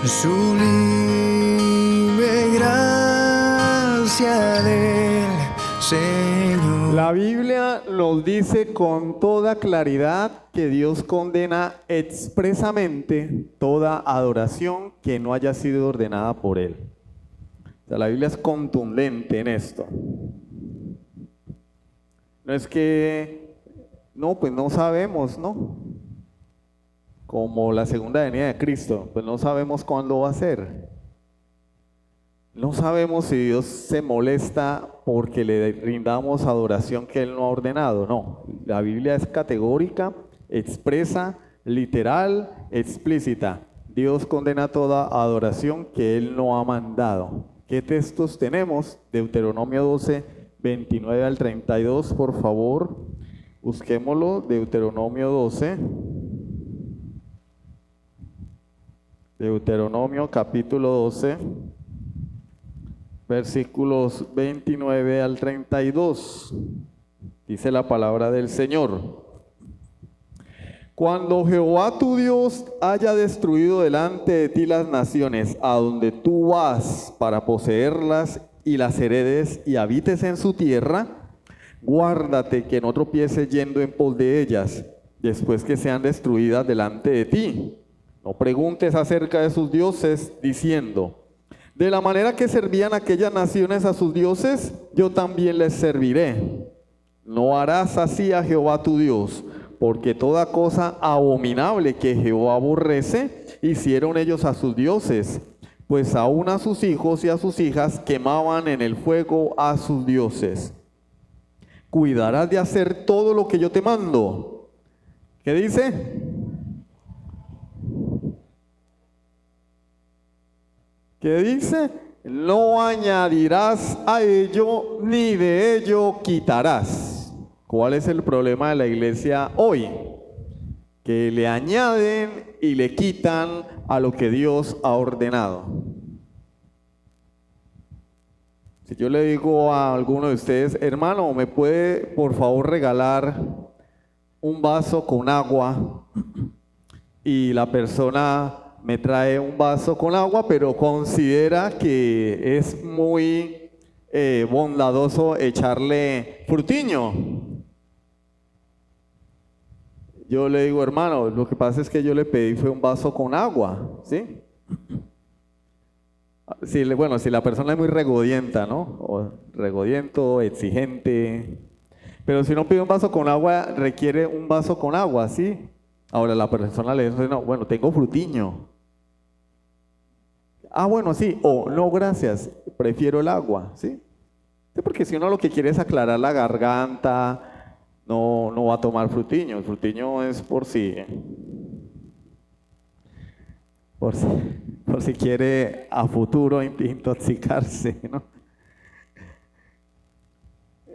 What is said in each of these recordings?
Sublime gracia del Señor. La Biblia nos dice con toda claridad que Dios condena expresamente toda adoración que no haya sido ordenada por Él. O sea, la Biblia es contundente en esto. No es que, no, pues no sabemos, ¿no? Como la segunda venida de Cristo, pues no sabemos cuándo va a ser. No sabemos si Dios se molesta porque le rindamos adoración que Él no ha ordenado. No, la Biblia es categórica, expresa, literal, explícita. Dios condena toda adoración que Él no ha mandado. ¿Qué textos tenemos? Deuteronomio 12, 29 al 32, por favor. Busquémoslo, Deuteronomio 12. Deuteronomio capítulo 12. Versículos 29 al 32, dice la palabra del Señor. Cuando Jehová tu Dios haya destruido delante de ti las naciones a donde tú vas para poseerlas y las heredes y habites en su tierra, guárdate que no tropieces yendo en pos de ellas, después que sean destruidas delante de ti. No preguntes acerca de sus dioses, diciendo: de la manera que servían aquellas naciones a sus dioses, yo también les serviré. No harás así a Jehová tu Dios, porque toda cosa abominable que Jehová aborrece, hicieron ellos a sus dioses, pues aún a sus hijos y a sus hijas quemaban en el fuego a sus dioses. Cuidarás de hacer todo lo que yo te mando. ¿Qué dice? ¿Qué dice? No añadirás a ello, ni de ello quitarás. ¿Cuál es el problema de la iglesia hoy? Que le añaden y le quitan a lo que Dios ha ordenado. Si yo le digo a alguno de ustedes: hermano, ¿me puede por favor regalar un vaso con agua? Y la persona me trae un vaso con agua, pero considera que es muy bondadoso echarle frutiño. Yo le digo: hermano, lo que pasa es que yo le pedí fue un vaso con agua, ¿sí? Bueno, si la persona es muy regodienta, ¿no? O regodiento, exigente. Pero si no pide un vaso con agua, requiere un vaso con agua, ¿sí? Ahora la persona le dice: no, bueno, tengo frutiño. Ah, bueno, sí, o no, gracias, prefiero el agua, ¿sí? Sí, porque si uno lo que quiere es aclarar la garganta, no va a tomar frutiño. El frutiño es por si quiere a futuro intoxicarse, ¿no?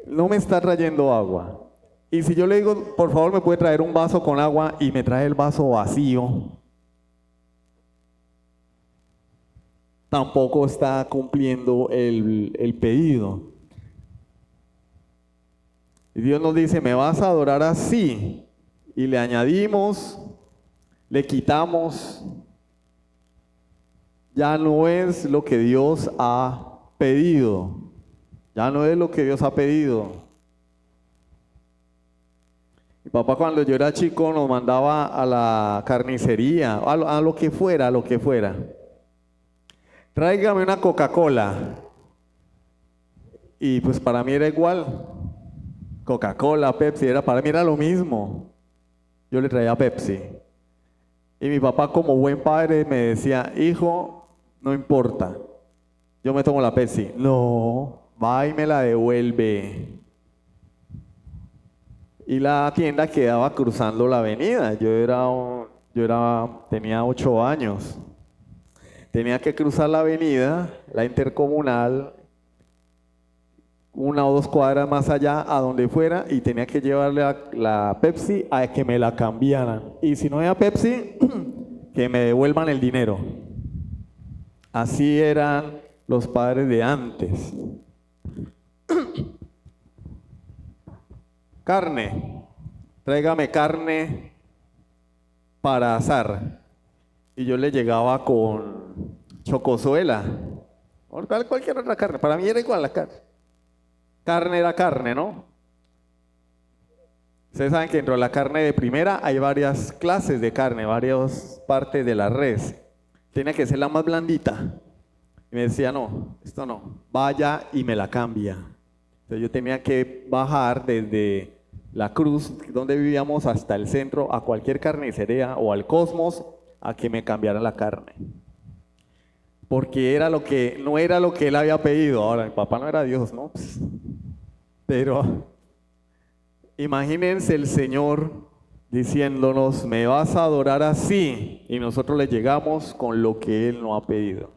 No me está trayendo agua. Y si yo le digo: por favor, me puede traer un vaso con agua, y me trae el vaso vacío, tampoco está cumpliendo el pedido. Y Dios nos dice: me vas a adorar así. Y le añadimos, le quitamos. Ya no es lo que Dios ha pedido. Ya no es lo que Dios ha pedido. Mi papá, cuando yo era chico, nos mandaba a la carnicería, a lo que fuera, tráigame una Coca-Cola. Y pues para mí era igual. Coca-Cola, Pepsi, para mí era lo mismo. Yo le traía Pepsi. Y mi papá, como buen padre, me decía: hijo, no importa, yo me tomo la Pepsi. No, va y me la devuelve. Y la tienda quedaba cruzando la avenida. Tenía 8 años. Tenía que cruzar la avenida, la Intercomunal, 1 o 2 cuadras más allá, a donde fuera, y tenía que llevarle la Pepsi a que me la cambiaran. Y si no había Pepsi, que me devuelvan el dinero. Así eran los padres de antes. Carne, tráigame carne para asar. Y yo le llegaba con chocosuela, o cualquier otra carne. Para mí era igual la carne. Carne era carne, ¿no? Ustedes saben que dentro de la carne de primera hay varias clases de carne, varias partes de la res. Tiene que ser la más blandita. Y me decía, no, esto no, vaya y me la cambia. Entonces yo tenía que bajar desde la Cruz, donde vivíamos, hasta el centro, a cualquier carnicería o al Cosmos, a que me cambiara la carne. Porque era lo que, no era lo que él había pedido. Ahora, mi papá no era Dios, ¿no? Pero imagínense el Señor diciéndonos, me vas a adorar así, y nosotros le llegamos con lo que Él no ha pedido.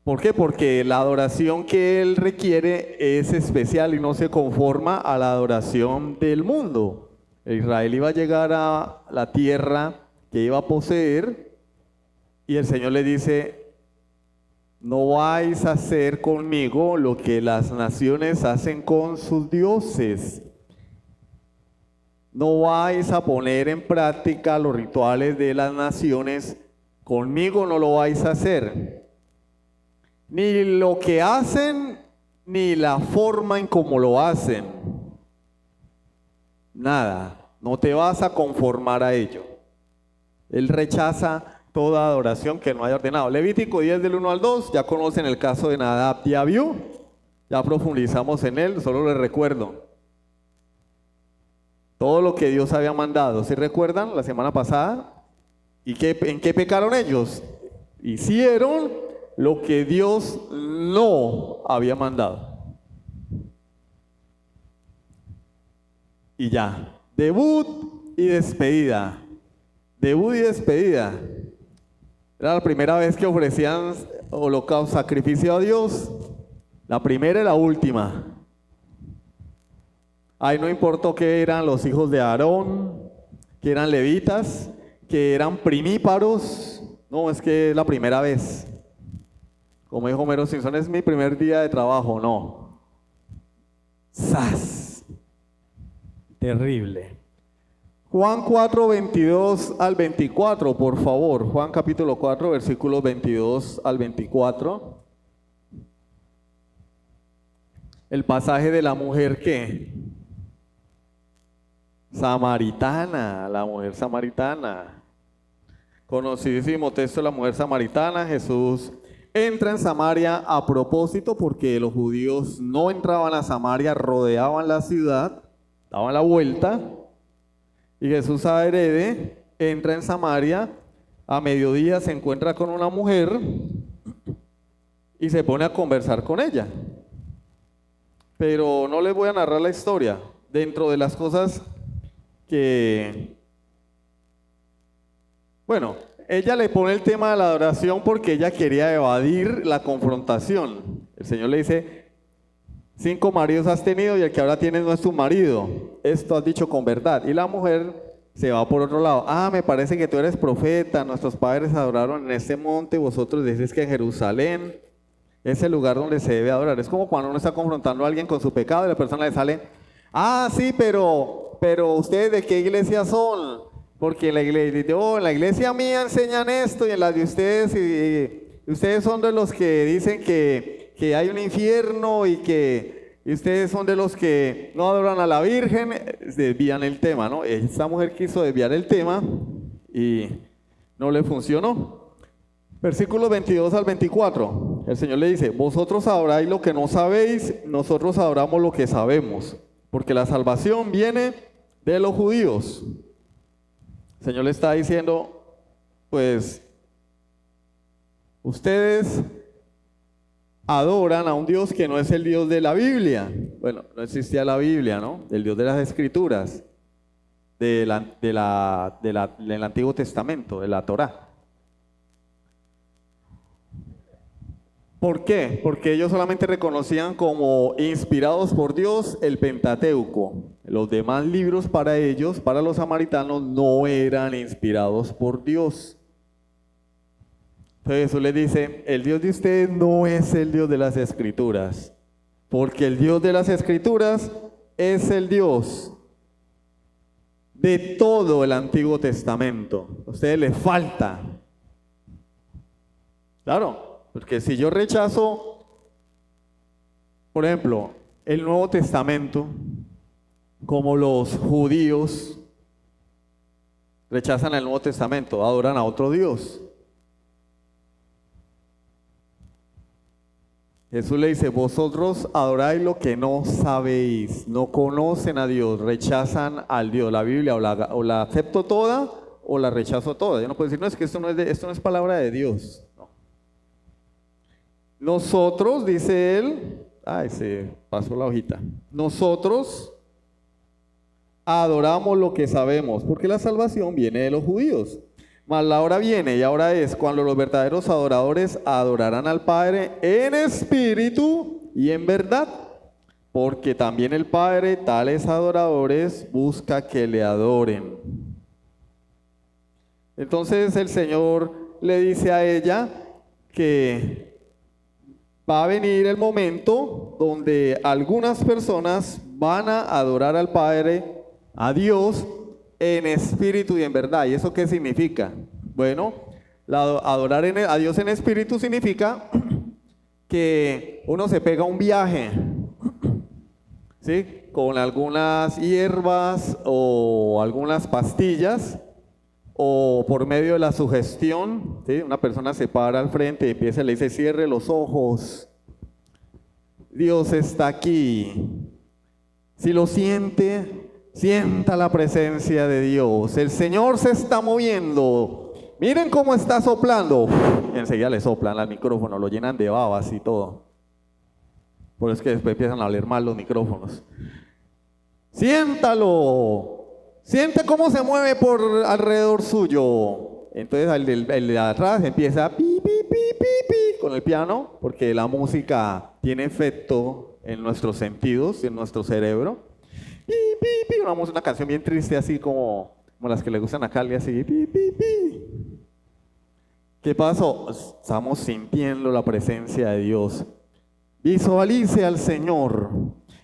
¿Por qué? Porque la adoración que Él requiere es especial y no se conforma a la adoración del mundo. Israel iba a llegar a la tierra que iba a poseer y el Señor le dice, no vais a hacer conmigo lo que las naciones hacen con sus dioses. No vais a poner en práctica los rituales de las naciones, conmigo no lo vais a hacer. Ni lo que hacen, ni la forma en cómo lo hacen. Nada, no te vas a conformar a ello. Él rechaza toda adoración que no haya ordenado. Levítico 10 del 1 al 2, ya conocen el caso de Nadab y Abiú, ya profundizamos en él, solo les recuerdo. Todo lo que Dios había mandado, ¿sí recuerdan la semana pasada? ¿Y en qué pecaron ellos? Hicieron lo que Dios no había mandado. Y ya, debut y despedida. Debut y despedida. Era la primera vez que ofrecían holocausto, sacrificio a Dios. La primera y la última. Ahí no importó que eran los hijos de Aarón, que eran levitas, que eran primíparos. No, es que es la primera vez. Como dijo Homero Simpson, es mi primer día de trabajo. No. ¡Sas! Terrible. Juan 4, 22 al 24, por favor. Juan capítulo 4, versículos 22 al 24. El pasaje de la mujer que samaritana, la mujer samaritana. Conocidísimo texto de la mujer samaritana. Jesús entra en Samaria a propósito porque los judíos no entraban a Samaria, rodeaban la ciudad, daban la vuelta. Y Jesús adrede, entra en Samaria, a mediodía se encuentra con una mujer y se pone a conversar con ella. Pero no les voy a narrar la historia. Dentro de las cosas que... Bueno, ella le pone el tema de la adoración porque ella quería evadir la confrontación. El Señor le dice, 5 maridos has tenido y el que ahora tienes no es tu marido. Esto has dicho con verdad. Y la mujer se va por otro lado. Ah, me parece que tú eres profeta. Nuestros padres adoraron en este monte. Vosotros decís que en Jerusalén es el lugar donde se debe adorar. Es como cuando uno está confrontando a alguien con su pecado y la persona le sale, ah, sí, pero ¿ustedes de qué iglesia son? Porque en la iglesia mía enseñan esto y en la de ustedes, y ustedes son de los que dicen que hay un infierno y ustedes son de los que no adoran a la Virgen, desvían el tema, ¿no? Esta mujer quiso desviar el tema y no le funcionó. Versículos 22 al 24, el Señor le dice, vosotros adoráis lo que no sabéis, nosotros adoramos lo que sabemos, porque la salvación viene de los judíos. El Señor le está diciendo, pues, ustedes adoran a un Dios que no es el Dios de la Biblia. Bueno, no existía la Biblia, ¿no? El Dios de las Escrituras, del Antiguo Testamento, de la Torá. ¿Por qué? Porque ellos solamente reconocían como inspirados por Dios el Pentateuco. Los demás libros para ellos, para los samaritanos, no eran inspirados por Dios. Entonces Jesús les dice, el Dios de ustedes no es el Dios de las Escrituras, porque el Dios de las Escrituras es el Dios de todo el Antiguo Testamento. A ustedes les falta Claro, porque si yo rechazo, por ejemplo, el Nuevo Testamento, como los judíos rechazan el Nuevo Testamento, adoran a otro Dios. Jesús le dice, vosotros adoráis lo que no sabéis, no conocen a Dios, rechazan al Dios. La Biblia o la acepto toda o la rechazo toda. Yo no puedo decir, no, es que esto no es palabra de Dios. No. Nosotros, dice él, ay, se pasó la hojita. Nosotros adoramos lo que sabemos, porque la salvación viene de los judíos. Mas la hora viene y ahora es cuando los verdaderos adoradores adorarán al Padre en espíritu y en verdad, porque también el Padre tales adoradores busca que le adoren. Entonces el Señor le dice a ella que va a venir el momento donde algunas personas van a adorar al Padre, a Dios, en espíritu y en verdad. ¿Y eso qué significa? Bueno, adorar a Dios en espíritu significa que uno se pega un viaje, ¿sí? Con algunas hierbas o algunas pastillas, o por medio de la sugestión, ¿sí? Una persona se para al frente y empieza y le dice, cierre los ojos, Dios está aquí. Si lo siente, sienta la presencia de Dios. El Señor se está moviendo. Miren cómo está soplando. Y enseguida le soplan al micrófono, lo llenan de babas y todo. Por eso es que después empiezan a oler mal los micrófonos. Siéntalo. Siente cómo se mueve por alrededor suyo. Entonces el de atrás empieza pi, pi, pi, pi, pi, con el piano, porque la música tiene efecto en nuestros sentidos, en nuestro cerebro. Pi, pi, pi, una canción bien triste, así como las que le gustan a Cali, así. Pi, pi, pi. ¿Qué pasó? Estamos sintiendo la presencia de Dios. Visualice al Señor.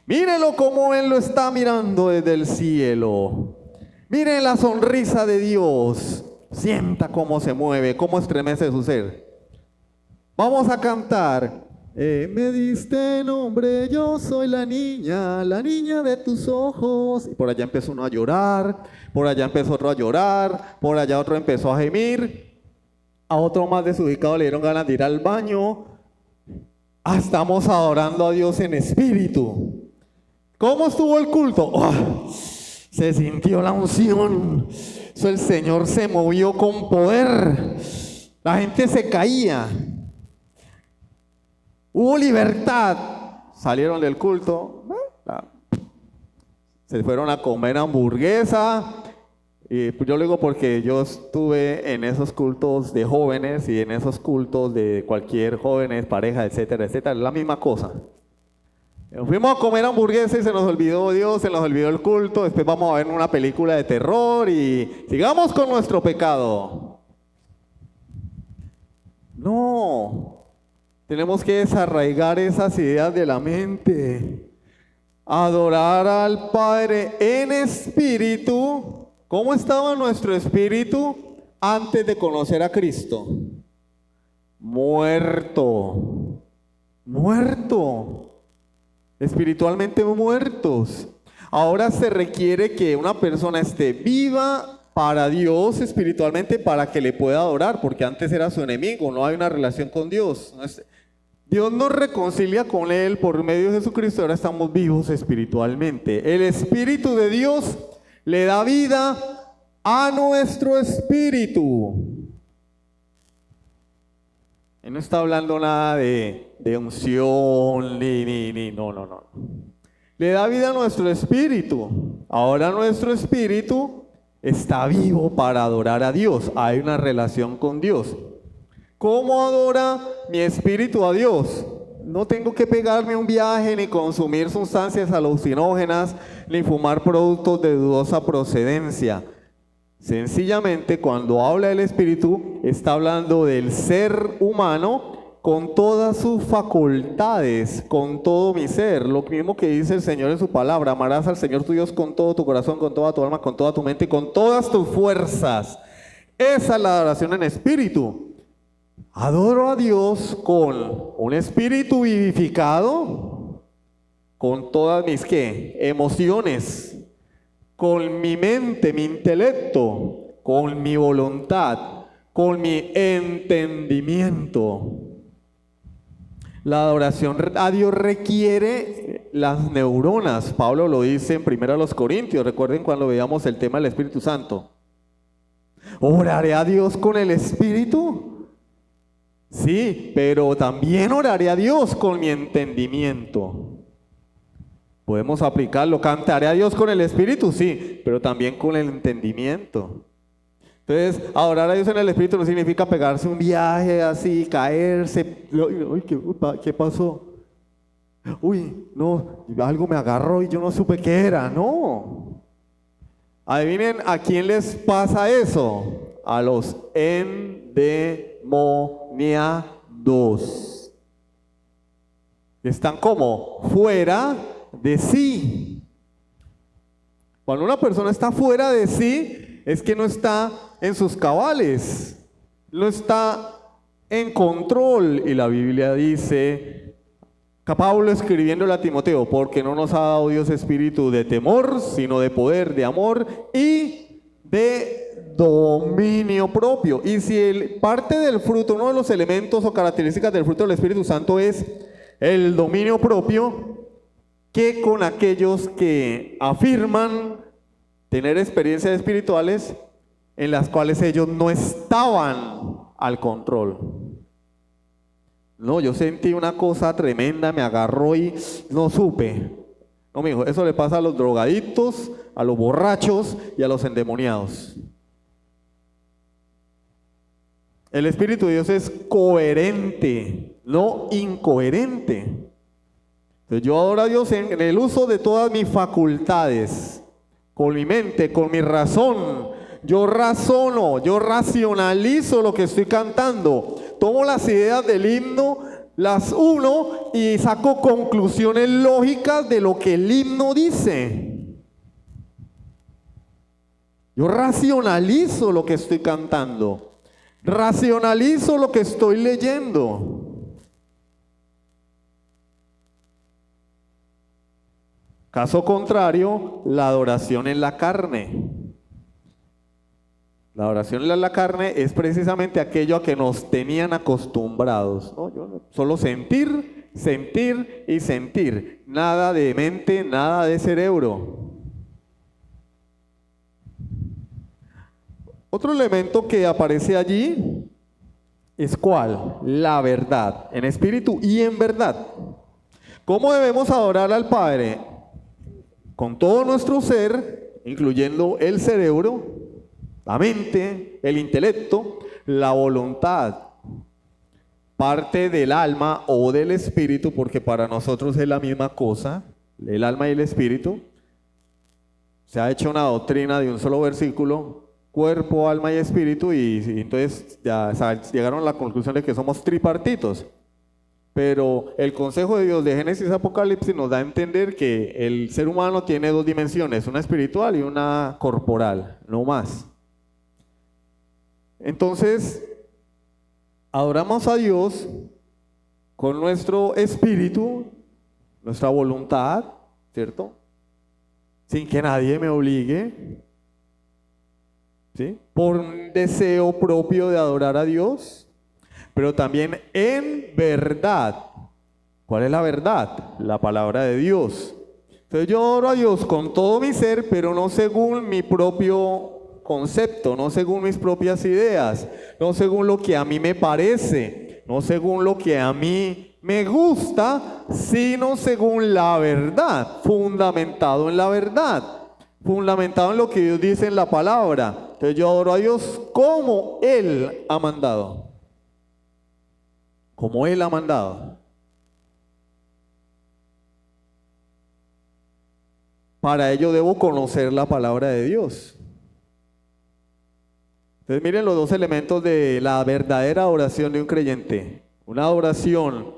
Mírelo como Él lo está mirando desde el cielo. Mire la sonrisa de Dios. Sienta cómo se mueve, cómo estremece su ser. Vamos a cantar. Me diste nombre, yo soy la niña de tus ojos. Y por allá empezó uno a llorar, por allá empezó otro a llorar, por allá otro empezó a gemir. A otro más desubicado le dieron ganas de ir al baño. Estamos adorando a Dios en espíritu. ¿Cómo estuvo el culto? Se sintió la unción. El Señor se movió con poder. La gente se caía. Hubo libertad. Salieron del culto. Se fueron a comer hamburguesa. Y yo lo digo porque yo estuve en esos cultos de jóvenes y en esos cultos de cualquier jóvenes, pareja, etcétera, etcétera. Es la misma cosa. Fuimos a comer hamburguesa y se nos olvidó Dios, se nos olvidó el culto. Después vamos a ver una película de terror y sigamos con nuestro pecado. No, tenemos que desarraigar esas ideas de la mente. Adorar al Padre en espíritu. ¿Cómo estaba nuestro espíritu antes de conocer a Cristo? Muerto. Espiritualmente muertos. Ahora se requiere que una persona esté viva para Dios espiritualmente para que le pueda adorar, porque antes era su enemigo, no hay una relación con Dios. Dios nos reconcilia con Él por medio de Jesucristo, ahora estamos vivos espiritualmente. El Espíritu de Dios le da vida a nuestro espíritu. Él no está hablando nada de unción, no. Le da vida a nuestro espíritu. Ahora nuestro espíritu está vivo para adorar a Dios. Hay una relación con Dios. ¿Cómo adora mi espíritu a Dios? No tengo que pegarme un viaje, ni consumir sustancias alucinógenas, ni fumar productos de dudosa procedencia. Sencillamente, cuando habla del espíritu, está hablando del ser humano con todas sus facultades, con todo mi ser. Lo mismo que dice el Señor en su palabra: amarás al Señor tu Dios con todo tu corazón, con toda tu alma, con toda tu mente y con todas tus fuerzas. Esa es la adoración en espíritu. Adoro a Dios con un espíritu vivificado, con todas mis ¿qué? Emociones, con mi mente, mi intelecto, con mi voluntad, con mi entendimiento. La adoración a Dios requiere las neuronas. Pablo lo dice en 1 Corintios. Recuerden cuando veíamos el tema del Espíritu Santo. ¿Oraré a Dios con el Espíritu? Sí, pero también oraré a Dios con mi entendimiento. Podemos aplicarlo. ¿Cantaré a Dios con el Espíritu? Sí, pero también con el entendimiento. Entonces, adorar a Dios en el Espíritu no significa pegarse un viaje así, caerse. Uy, ¿qué pasó? Uy, no, algo me agarró y yo no supe qué era. No. Adivinen a quién les pasa eso. A los endemoniados. Están como fuera de sí. Cuando una persona está fuera de sí, es que no está en sus cabales, no está en control. Y la Biblia dice, Pablo escribiéndole a Timoteo, porque no nos ha dado Dios espíritu de temor, sino de poder, de amor y de dominio propio. Y si parte del fruto, uno de los elementos o características del fruto del Espíritu Santo es el dominio propio, ¿qué con aquellos que afirman tener experiencias espirituales en las cuales ellos no estaban al control? No, yo sentí una cosa tremenda, me agarró y no supe. No, mijo, eso le pasa a los drogadictos, a los borrachos y a los endemoniados. El Espíritu de Dios es coherente, no incoherente. Entonces yo adoro a Dios en el uso de todas mis facultades, con mi mente, con mi razón. Yo razono, yo racionalizo lo que estoy cantando. Tomo las ideas del himno, las uno y saco conclusiones lógicas de lo que el himno dice. Yo racionalizo lo que estoy cantando. Racionalizo lo que estoy leyendo. Caso contrario, la adoración en la carne. La adoración en la carne es precisamente aquello a que nos tenían acostumbrados, ¿no? Solo sentir, sentir y sentir. Nada de mente, nada de cerebro. Otro elemento que aparece allí es ¿cuál? La verdad, en espíritu y en verdad. ¿Cómo debemos adorar al Padre? Con todo nuestro ser, incluyendo el cerebro, la mente, el intelecto, la voluntad, parte del alma o del espíritu, porque para nosotros es la misma cosa, el alma y el espíritu. Se ha hecho una doctrina de un solo versículo, cuerpo, alma y espíritu, y entonces ya llegaron a la conclusión de que somos tripartitos. Pero el consejo de Dios de Génesis y Apocalipsis nos da a entender que el ser humano tiene dos dimensiones, una espiritual y una corporal, no más. Entonces, adoramos a Dios con nuestro espíritu, nuestra voluntad, ¿cierto? Sin que nadie me obligue, ¿sí? Por un deseo propio de adorar a Dios. Pero también en verdad. ¿Cuál es la verdad? La palabra de Dios. Entonces yo adoro a Dios con todo mi ser, pero no según mi propio concepto, no según mis propias ideas, no según lo que a mí me parece, no según lo que a mí me gusta, sino según la verdad, fundamentado en la verdad, fundamentado en lo que Dios dice en la palabra. Entonces yo adoro a Dios como Él ha mandado. Como Él ha mandado. Para ello debo conocer la palabra de Dios. Entonces miren los dos elementos de la verdadera adoración de un creyente. Una adoración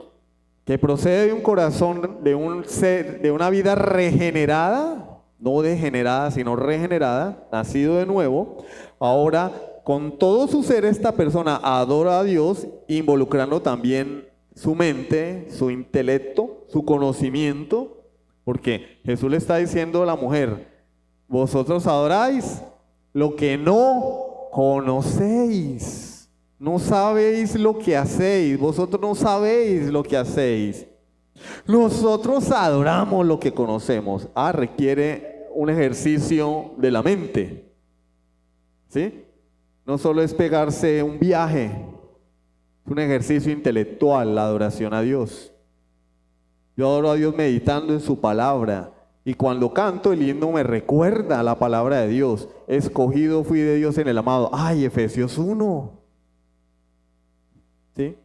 que procede de un corazón, de un ser, de una vida regenerada, no degenerada, sino regenerada, nacido de nuevo, ahora Con todo su ser esta persona adora a Dios, involucrando también su mente, su intelecto, su conocimiento, porque Jesús le está diciendo a la mujer, vosotros adoráis lo que no conocéis, no sabéis lo que hacéis, vosotros no sabéis lo que hacéis. Nosotros adoramos lo que conocemos. Requiere un ejercicio de la mente, ¿sí? No solo es pegarse un viaje, es un ejercicio intelectual, la adoración a Dios. Yo adoro a Dios meditando en su palabra, y cuando canto el himno me recuerda la palabra de Dios. Escogido fui de Dios en el amado. Efesios 1. ¿Sí?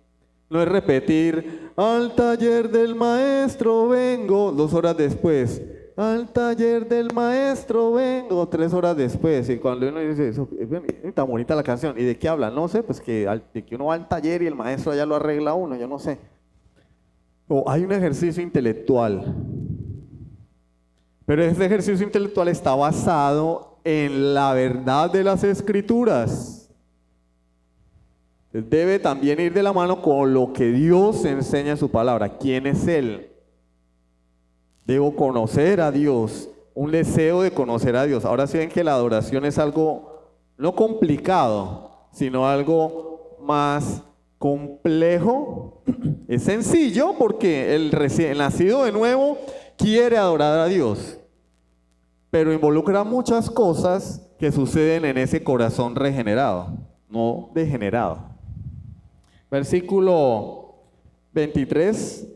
No es repetir, al taller del maestro vengo, 2 horas después. Al taller del maestro vengo, 3 horas después. Y cuando uno dice, eso, está bonita la canción. ¿Y de qué habla? No sé, pues de que uno va al taller y el maestro allá lo arregla a uno, yo no sé. O hay un ejercicio intelectual. Pero ese ejercicio intelectual está basado en la verdad de las Escrituras. Debe también ir de la mano con lo que Dios enseña en su palabra. ¿Quién es Él? Debo conocer a Dios, un deseo de conocer a Dios. Ahora sí ven que la adoración es algo no complicado, sino algo más complejo. Es sencillo porque el nacido de nuevo quiere adorar a Dios, pero involucra muchas cosas que suceden en ese corazón regenerado, no degenerado. Versículo 23.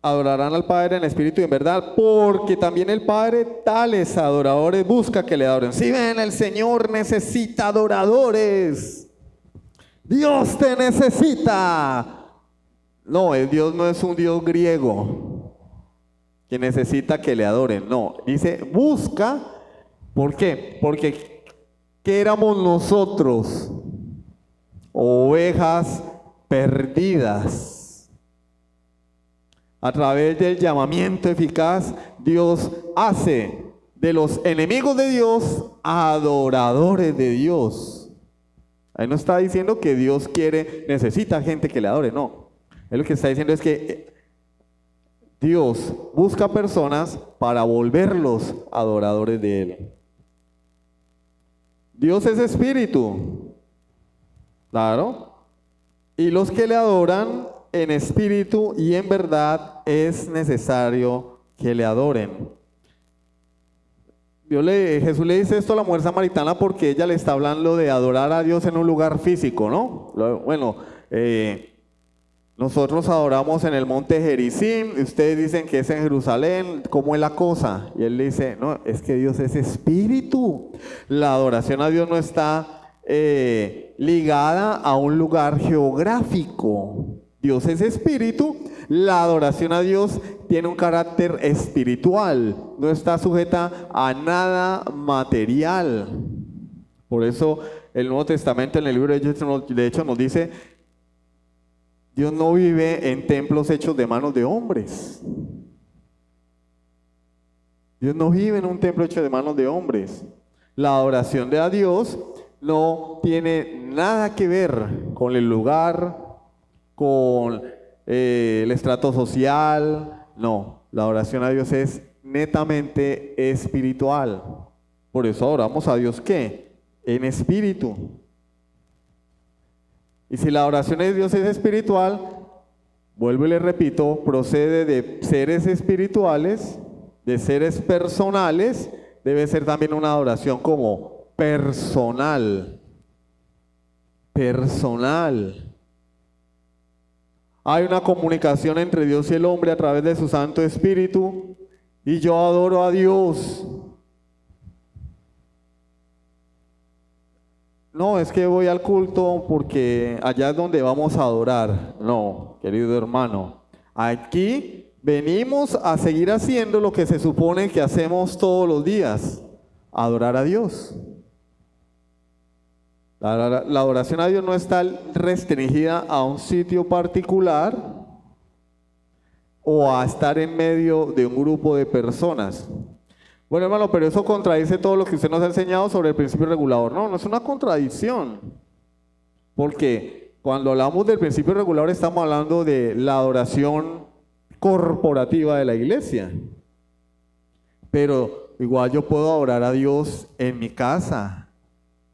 Adorarán al Padre en espíritu y en verdad, porque también el Padre tales adoradores busca que le adoren. Si ven, el Señor necesita adoradores. Dios te necesita. No, el Dios no es un Dios griego que necesita que le adoren. No, dice busca. ¿Por qué? Porque ¿qué éramos nosotros? Ovejas perdidas. A través del llamamiento eficaz, Dios hace de los enemigos de Dios adoradores de Dios. Ahí no está diciendo que Dios necesita gente que le adore, no. Él lo que está diciendo es que Dios busca personas para volverlos adoradores de Él. Dios es espíritu, claro, y los que le adoran en espíritu y en verdad es necesario que le adoren. Jesús le dice esto a la mujer samaritana porque ella le está hablando de adorar a Dios en un lugar físico, ¿no? Bueno, nosotros adoramos en el monte Gerizim, y ustedes dicen que es en Jerusalén, ¿cómo es la cosa? Y él le dice, no, es que Dios es espíritu. La adoración a Dios no está ligada a un lugar geográfico. Dios es espíritu, la adoración a Dios tiene un carácter espiritual, no está sujeta a nada material. Por eso el Nuevo Testamento en el libro de Hechos nos dice, Dios no vive en templos hechos de manos de hombres. Dios no vive en un templo hecho de manos de hombres. La adoración de a Dios no tiene nada que ver con el lugar, con el estrato social, no, la adoración a Dios es netamente espiritual. Por eso adoramos a Dios, ¿qué? En espíritu. Y si la adoración de Dios es espiritual, vuelvo y le repito, procede de seres espirituales, de seres personales, debe ser también una adoración como personal. Personal. Hay una comunicación entre Dios y el hombre a través de su Santo Espíritu y yo adoro a Dios. No, es que voy al culto porque allá es donde vamos a adorar. No, querido hermano, aquí venimos a seguir haciendo lo que se supone que hacemos todos los días, adorar a Dios. La adoración a Dios no está restringida a un sitio particular o a estar en medio de un grupo de personas. Bueno, hermano, pero eso contradice todo lo que usted nos ha enseñado sobre el principio regulador. No, no es una contradicción. Porque cuando hablamos del principio regulador estamos hablando de la adoración corporativa de la iglesia. Pero igual yo puedo adorar a Dios en mi casa,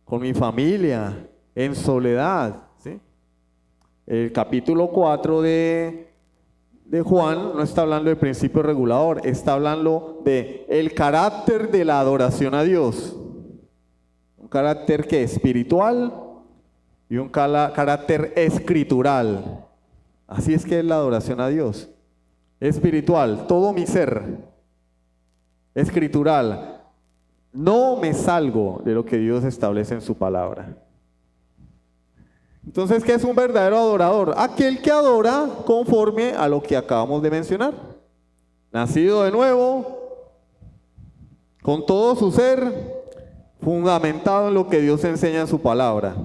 con mi familia, en soledad, ¿sí? El capítulo 4 de Juan no está hablando del principio regulador, está hablando de el carácter de la adoración a Dios. Un carácter que es espiritual y un carácter escritural. Así es que es la adoración a Dios. Espiritual, todo mi ser. Escritural, no me salgo de lo que Dios establece en su palabra. Entonces, ¿qué es un verdadero adorador? Aquel que adora conforme a lo que acabamos de mencionar. Nacido de nuevo, con todo su ser, fundamentado en lo que Dios enseña en su palabra.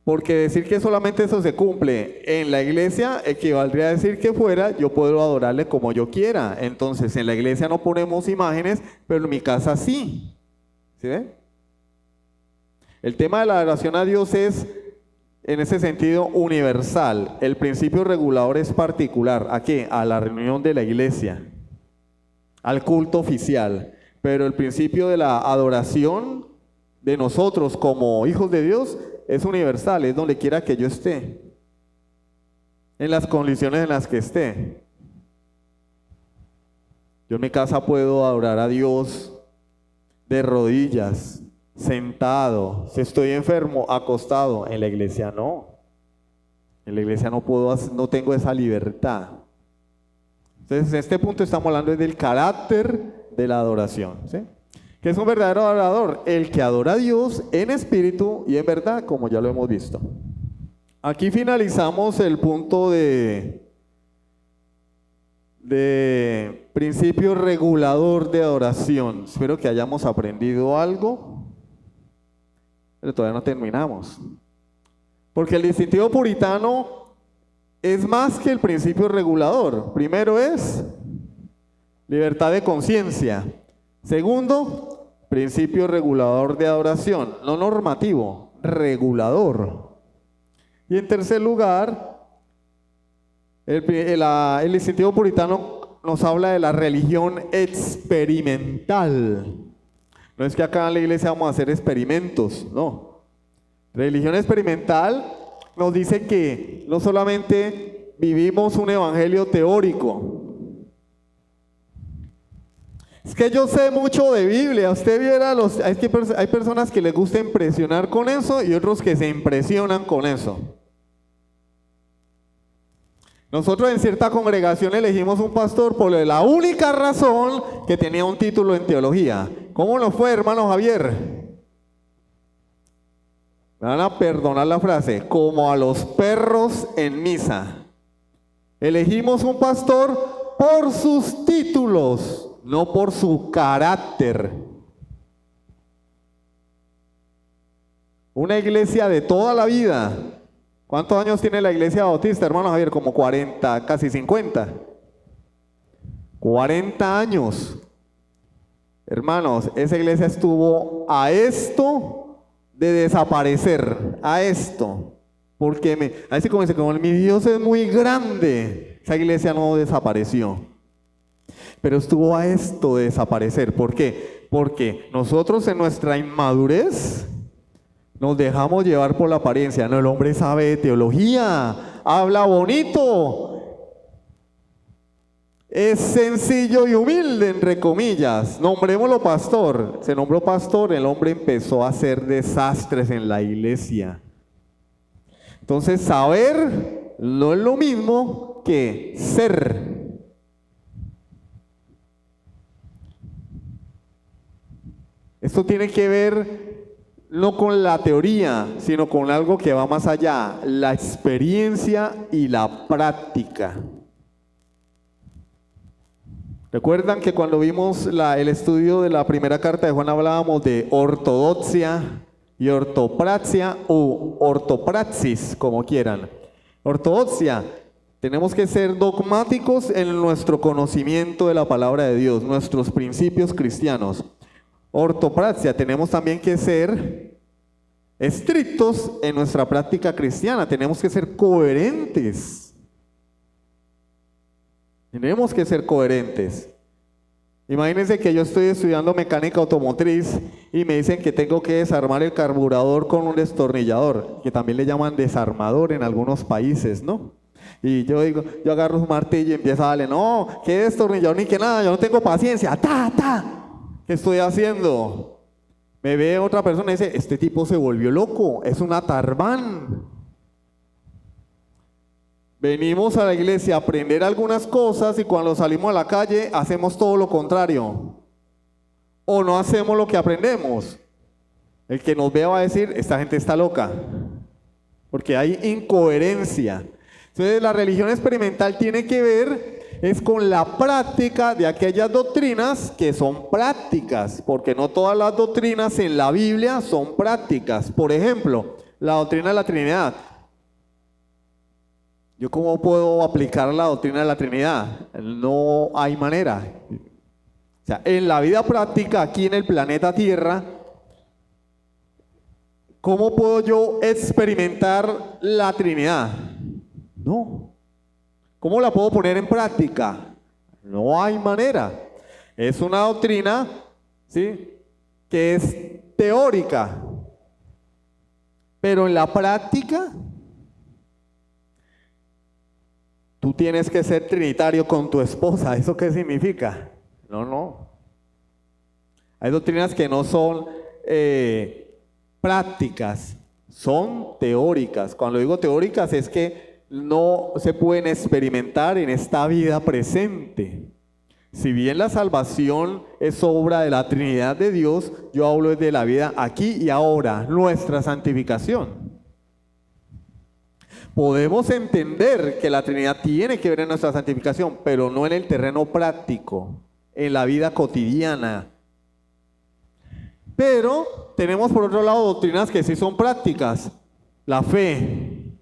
Porque decir que solamente eso se cumple en la iglesia equivaldría a decir que fuera yo puedo adorarle como yo quiera. Entonces en la iglesia no ponemos imágenes, pero en mi casa sí. ¿Sí ve? El tema de la adoración a Dios es en ese sentido universal. El principio regulador es particular. ¿A qué? A la reunión de la iglesia, al culto oficial. Pero el principio de la adoración de nosotros como hijos de Dios es universal, es donde quiera que yo esté, en las condiciones en las que esté. Yo en mi casa puedo adorar a Dios de rodillas, sentado. Si estoy enfermo, acostado. En la iglesia no. En la iglesia no puedo, no tengo esa libertad. Entonces, en este punto estamos hablando del carácter de la adoración, ¿sí? ¿Qué es un verdadero adorador? El que adora a Dios en espíritu y en verdad, como ya lo hemos visto. Aquí finalizamos el punto de principio regulador de adoración. Espero que hayamos aprendido algo, pero todavía no terminamos. Porque el distintivo puritano es más que el principio regulador. Primero es libertad de conciencia. Segundo, principio regulador de adoración, no normativo, regulador. Y en tercer lugar, el distintivo puritano nos habla de la religión experimental. No es que acá en la iglesia vamos a hacer experimentos, no. Religión experimental nos dice que no solamente vivimos un evangelio teórico. Es que yo sé mucho de Biblia. Usted viera, hay personas que les gusta impresionar con eso y otros que se impresionan con eso. Nosotros en cierta congregación elegimos un pastor por la única razón que tenía un título en teología. ¿Cómo nos fue, hermano Javier? Me van a perdonar la frase, como a los perros en misa. Elegimos un pastor por sus títulos, no por su carácter. Una iglesia de toda la vida. ¿Cuántos años tiene la iglesia bautista, hermano Javier? Como 40, casi 50. 40 años. Hermanos, esa iglesia estuvo a esto de desaparecer, a esto. Porque así como dice, como mi Dios es muy grande, esa iglesia no desapareció. Pero estuvo a esto de desaparecer. ¿Por qué? Porque nosotros en nuestra inmadurez nos dejamos llevar por la apariencia. No, el hombre sabe de teología, habla bonito, es sencillo y humilde, entre comillas. Nombrémoslo pastor. Se nombró pastor, el hombre empezó a hacer desastres en la iglesia. Entonces, saber no es lo mismo que ser. Esto tiene que ver no con la teoría, sino con algo que va más allá, la experiencia y la práctica. ¿Recuerdan que cuando vimos el estudio de la primera carta de Juan hablábamos de ortodoxia y ortopraxia o ortopraxis, como quieran? Ortodoxia, Tenemos que ser dogmáticos en nuestro conocimiento de la palabra de Dios, nuestros principios cristianos. Ortopraxia, tenemos también que ser estrictos en nuestra práctica cristiana, tenemos que ser coherentes. Tenemos que ser coherentes. Imagínense que yo estoy estudiando mecánica automotriz y me dicen que tengo que desarmar el carburador con un destornillador, que también le llaman desarmador en algunos países, ¿no? Y yo digo, yo agarro un martillo y empiezo a darle, no, qué destornillador ni que nada, yo no tengo paciencia, ¿qué estoy haciendo? Me ve otra persona y dice, este tipo se volvió loco, es un atarbán. Venimos a la iglesia a aprender algunas cosas y cuando salimos a la calle hacemos todo lo contrario. O no hacemos lo que aprendemos. El que nos vea va a decir, esta gente está loca. Porque hay incoherencia. Entonces la religión experimental tiene que ver es con la práctica de aquellas doctrinas que son prácticas. Porque no todas las doctrinas en la Biblia son prácticas. Por ejemplo, la doctrina de la Trinidad. ¿Yo cómo puedo aplicar la doctrina de la Trinidad? No hay manera. O sea, en la vida práctica, aquí en el planeta Tierra, ¿cómo puedo yo experimentar la Trinidad? No. ¿Cómo la puedo poner en práctica? No hay manera. Es una doctrina, ¿sí?, que es teórica. Pero en la práctica, tú tienes que ser trinitario con tu esposa. ¿Eso qué significa? No. Hay doctrinas que no son prácticas, son teóricas. Cuando digo teóricas es que no se pueden experimentar en esta vida presente. Si bien la salvación es obra de la Trinidad de Dios, yo hablo de la vida aquí y ahora, nuestra santificación. Podemos entender que la Trinidad tiene que ver en nuestra santificación, pero no en el terreno práctico, en la vida cotidiana. Pero tenemos por otro lado doctrinas que sí son prácticas. La fe,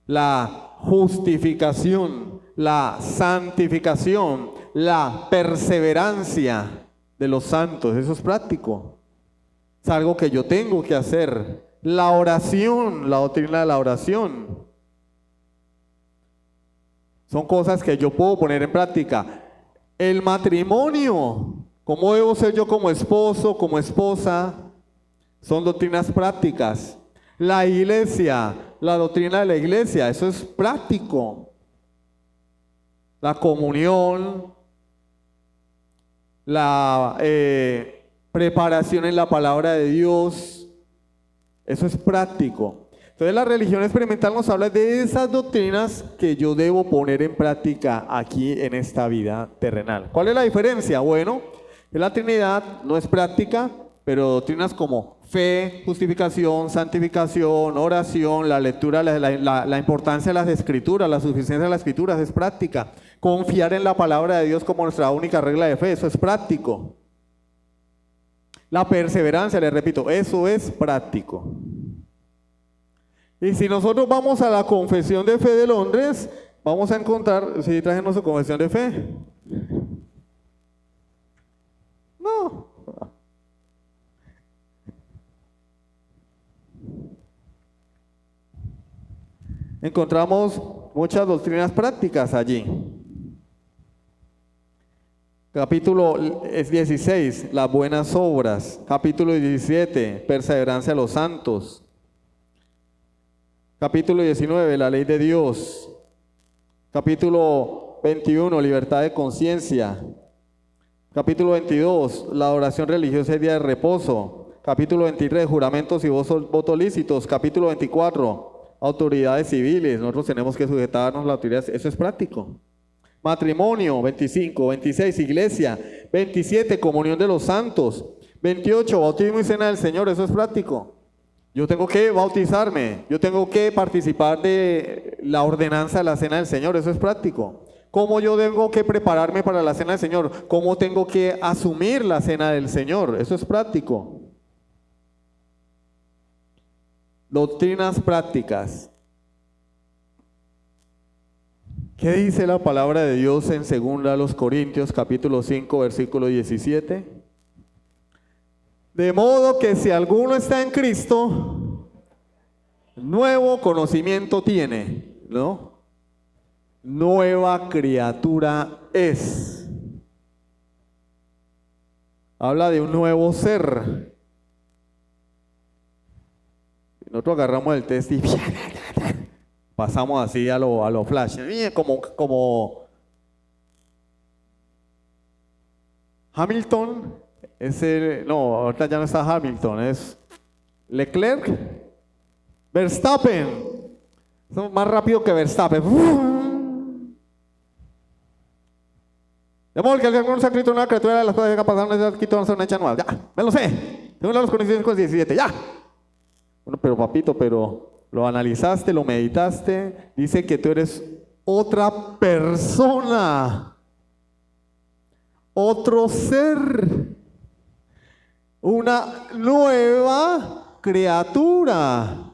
la justificación, la santificación, la perseverancia de los santos. Eso es práctico. Es algo que yo tengo que hacer. La oración, la doctrina de la oración. Son cosas que yo puedo poner en práctica. El matrimonio, ¿cómo debo ser yo como esposo, como esposa? Son doctrinas prácticas. La iglesia, la doctrina de la iglesia, eso es práctico. La comunión, la preparación en la palabra de Dios, eso es práctico. Entonces la religión experimental nos habla de esas doctrinas que yo debo poner en práctica aquí en esta vida terrenal. ¿Cuál es la diferencia? Bueno, la Trinidad no es práctica, pero doctrinas como fe, justificación, santificación, oración, la lectura, la importancia de las escrituras, la suficiencia de las escrituras es práctica. Confiar en la palabra de Dios como nuestra única regla de fe, eso es práctico. La perseverancia, les repito, eso es práctico. Y si nosotros vamos a la Confesión de Fe de Londres, vamos a encontrar, ¿sí trajeron su confesión de fe? No. Encontramos muchas doctrinas prácticas allí. Capítulo 16, las buenas obras. Capítulo 17, perseverancia de los santos. Capítulo 19, la ley de Dios. Capítulo 21, libertad de conciencia. Capítulo 22, la adoración religiosa y día de reposo. Capítulo 23, juramentos y votos lícitos. Capítulo 24, autoridades civiles. Nosotros tenemos que sujetarnos a las autoridades. Eso es práctico. Matrimonio, 25. 26, iglesia. 27, comunión de los santos. 28, bautismo y cena del Señor. Eso es práctico. Yo tengo que bautizarme, yo tengo que participar de la ordenanza de la cena del Señor, eso es práctico. ¿Cómo yo tengo que prepararme para la cena del Señor? ¿Cómo tengo que asumir la cena del Señor? Eso es práctico. Doctrinas prácticas. ¿Qué dice la palabra de Dios en 2 Corintios capítulo 5 versículo 17? De modo que si alguno está en Cristo, nuevo conocimiento tiene, ¿no? Nueva criatura es. Habla de un nuevo ser. Nosotros agarramos el test y pasamos así a lo flash. Como Hamilton, no, ahorita ya no está Hamilton, es Leclerc, Verstappen. Son más rápido que Verstappen. De modo que alguno se ha escrito una criatura de las cosas que pasaron, no se ha escrito una hecha nueva. Ya, me lo sé. Según los Corintios 17, ya. Bueno, pero papito, pero lo analizaste, lo meditaste. Dice que tú eres otra persona, otro ser, una nueva criatura.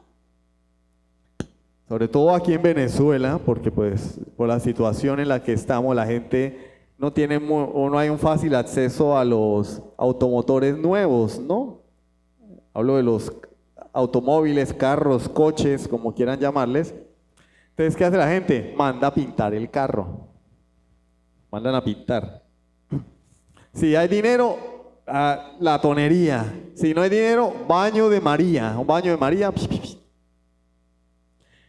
Sobre todo aquí en Venezuela, porque pues por la situación en la que estamos, la gente no tiene o no hay un fácil acceso a los automotores nuevos, ¿no? Hablo de los automóviles, carros, coches, como quieran llamarles. Entonces, ¿qué hace la gente? Manda a pintar el carro. Mandan a pintar. Si hay dinero, la tonería. Si no hay dinero, baño de María. Un baño de María.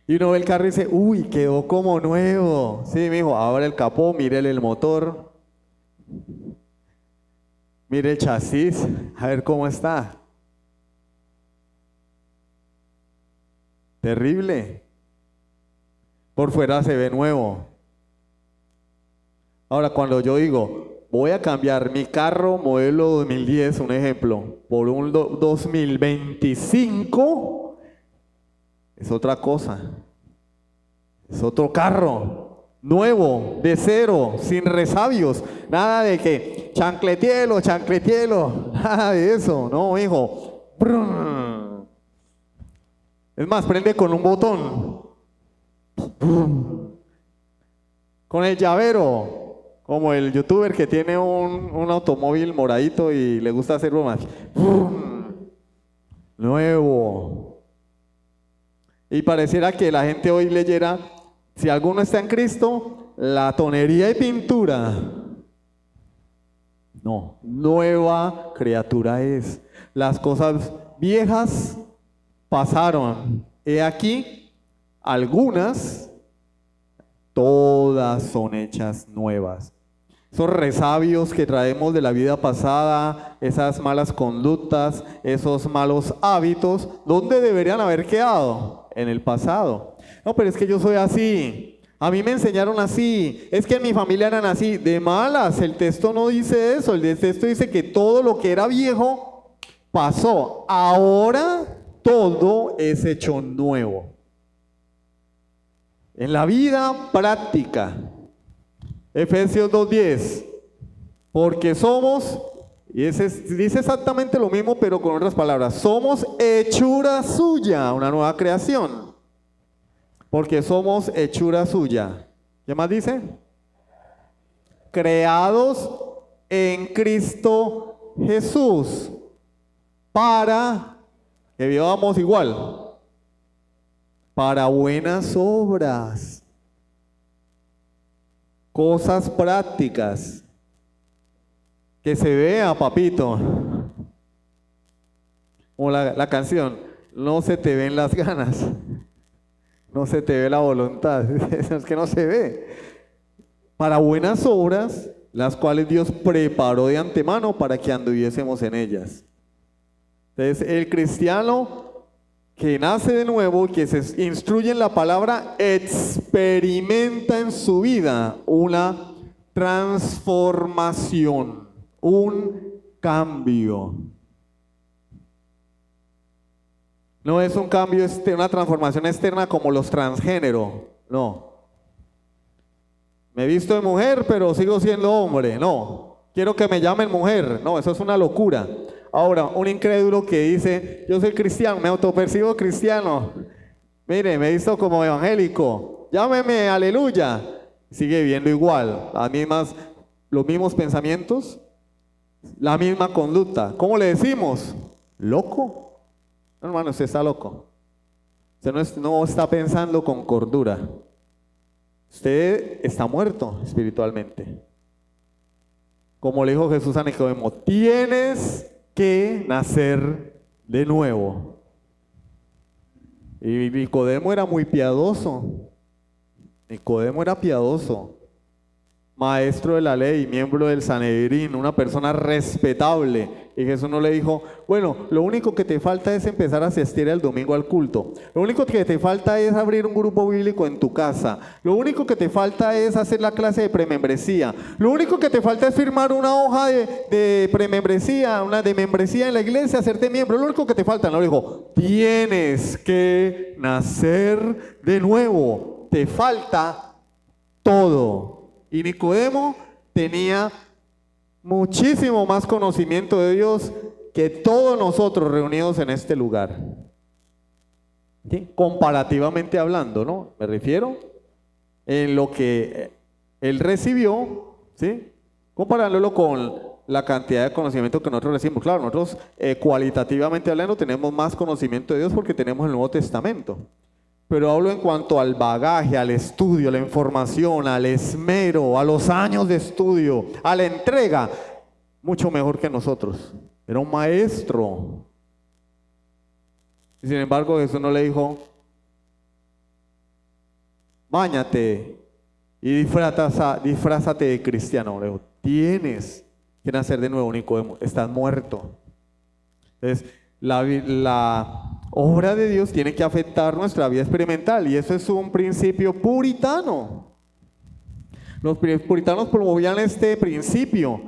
Y uno ve el carro y dice, uy, quedó como nuevo. Sí, mijo, abre el capó, mírele el motor. Mire el chasis, a ver cómo está. Terrible. Por fuera se ve nuevo. Ahora, cuando yo digo, voy a cambiar mi carro modelo 2010, un ejemplo, por un 2025, es otra cosa. Es otro carro, nuevo, de cero, sin resabios. Nada de que chancletielo, nada de eso. No, hijo. Es más, prende con un botón. Con el llavero, como el youtuber que tiene un automóvil moradito y le gusta hacer bromas. Nuevo. Y pareciera que la gente hoy leyera, si alguno está en Cristo, la tonería y pintura. No, nueva criatura es. Las cosas viejas pasaron. He aquí, algunas, todas son hechas nuevas. Esos resabios que traemos de la vida pasada, esas malas conductas, esos malos hábitos, ¿dónde deberían haber quedado? En el pasado. No, pero es que yo soy así. A mí me enseñaron así. Es que en mi familia eran así. De malas, el texto no dice eso. El texto dice que todo lo que era viejo pasó. Ahora todo es hecho nuevo. En la vida práctica. Efesios 2:10, porque somos, y dice exactamente lo mismo pero con otras palabras, somos hechura suya, una nueva creación, porque somos hechura suya. ¿Qué más dice? Creados en Cristo Jesús, para que vivamos igual, para buenas obras. Cosas prácticas. Que se vea, papito. Como la canción, no se te ven las ganas. No se te ve la voluntad. Es que no se ve. Para buenas obras, las cuales Dios preparó de antemano para que anduviésemos en ellas. Entonces, el cristiano que nace de nuevo, que se instruye en la palabra, experimenta en su vida una transformación, un cambio. No es un cambio, una transformación externa como los transgénero, no. Me he visto de mujer, pero sigo siendo hombre, no. Quiero que me llamen mujer, no, eso es una locura. Ahora, un incrédulo que dice, yo soy cristiano, me autopercibo cristiano. Mire, me he visto como evangélico. Llámeme aleluya. sigue viviendo igual, los mismos pensamientos, la misma conducta. ¿Cómo le decimos? ¿Loco? No, hermano, usted está loco. Usted no está pensando con cordura. Usted está muerto espiritualmente. Como le dijo Jesús a Nicodemo, tienes que nacer de nuevo. Y Nicodemo era muy piadoso. Nicodemo era piadoso, maestro de la ley, miembro del Sanedrín, una persona respetable. Y Jesús no le dijo, bueno, lo único que te falta es empezar a asistir el domingo al culto. Lo único que te falta es abrir un grupo bíblico en tu casa. Lo único que te falta es hacer la clase de premembresía. Lo único que te falta es firmar una hoja de premembresía, una de membresía en la iglesia, hacerte miembro. Lo único que te falta, no le dijo, tienes que nacer de nuevo. Te falta todo. Y Nicodemo tenía muchísimo más conocimiento de Dios que todos nosotros reunidos en este lugar. ¿Sí? Comparativamente hablando, ¿no? Me refiero en lo que él recibió, ¿sí? Comparándolo con la cantidad de conocimiento que nosotros recibimos. Claro, nosotros cualitativamente hablando tenemos más conocimiento de Dios porque tenemos el Nuevo Testamento. Pero hablo en cuanto al bagaje, al estudio, a la información, al esmero, a los años de estudio, a la entrega, mucho mejor que nosotros. Era un maestro. Y sin embargo, Jesús no le dijo, báñate y disfrázate de cristiano. Le dijo, tienes que nacer de nuevo, Nicodemo, estás muerto. Entonces, la obra de Dios tiene que afectar nuestra vida experimental y eso es un principio puritano. Los puritanos promovían este principio.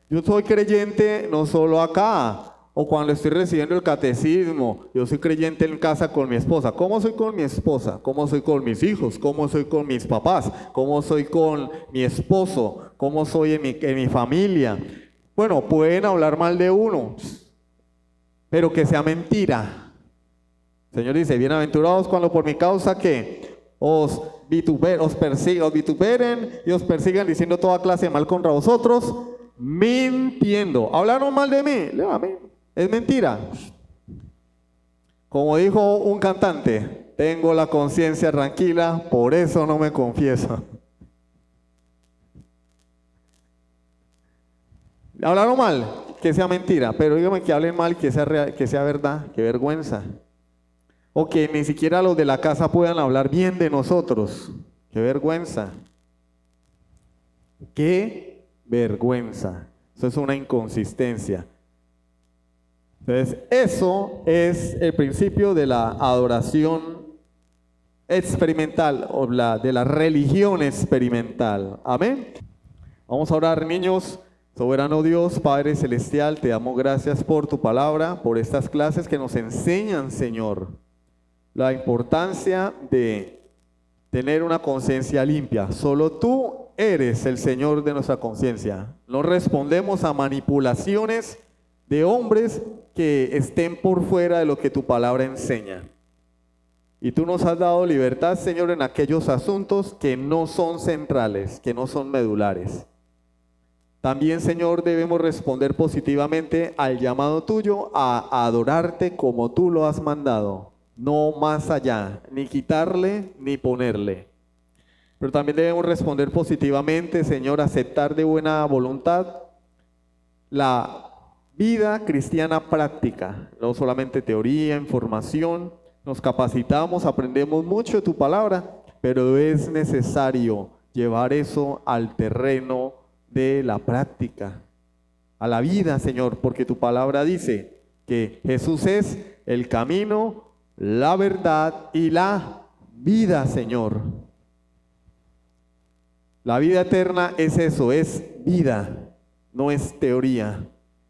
Yo soy creyente no solo acá o cuando estoy recibiendo el catecismo. Yo soy creyente en casa con mi esposa. ¿Cómo soy con mi esposa? ¿Cómo soy con mis hijos? ¿Cómo soy con mis papás? ¿Cómo soy con mi esposo? ¿Cómo soy en mi familia? Bueno, pueden hablar mal de uno, pero que sea mentira. El Señor dice, bienaventurados cuando por mi causa que os vituperen y os persigan diciendo toda clase de mal contra vosotros, mintiendo. ¿Hablaron mal de mí? Es mentira. Como dijo un cantante, tengo la conciencia tranquila, por eso no me confieso. ¿Hablaron mal? Que sea mentira, pero dígame que hablen mal, que sea verdad, qué vergüenza. O que ni siquiera los de la casa puedan hablar bien de nosotros. ¡Qué vergüenza! ¡Qué vergüenza! Eso es una inconsistencia. Entonces, eso es el principio de la adoración experimental o de la religión experimental. Amén. Vamos a orar, niños. Soberano Dios, Padre Celestial, te damos gracias por tu palabra, por estas clases que nos enseñan, Señor, la importancia de tener una conciencia limpia. Solo tú eres el Señor de nuestra conciencia. No respondemos a manipulaciones de hombres que estén por fuera de lo que tu palabra enseña. Y tú nos has dado libertad, Señor, en aquellos asuntos que no son centrales, que no son medulares. También, Señor, debemos responder positivamente al llamado tuyo a adorarte como tú lo has mandado. No más allá, ni quitarle ni ponerle. Pero también debemos responder positivamente, Señor, aceptar de buena voluntad la vida cristiana práctica, no solamente teoría, información. Nos capacitamos, aprendemos mucho de tu palabra, pero es necesario llevar eso al terreno de la práctica, a la vida, Señor, porque tu palabra dice que Jesús es el camino, la verdad y la vida, Señor. La vida eterna es eso, es vida, no es teoría.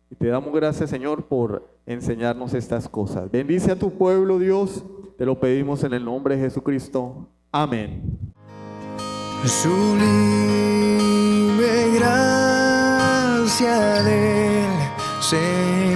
Y te damos gracias, Señor, por enseñarnos estas cosas. Bendice a tu pueblo, Dios, te lo pedimos en el nombre de Jesucristo. Amén. Sublime gracia del Señor.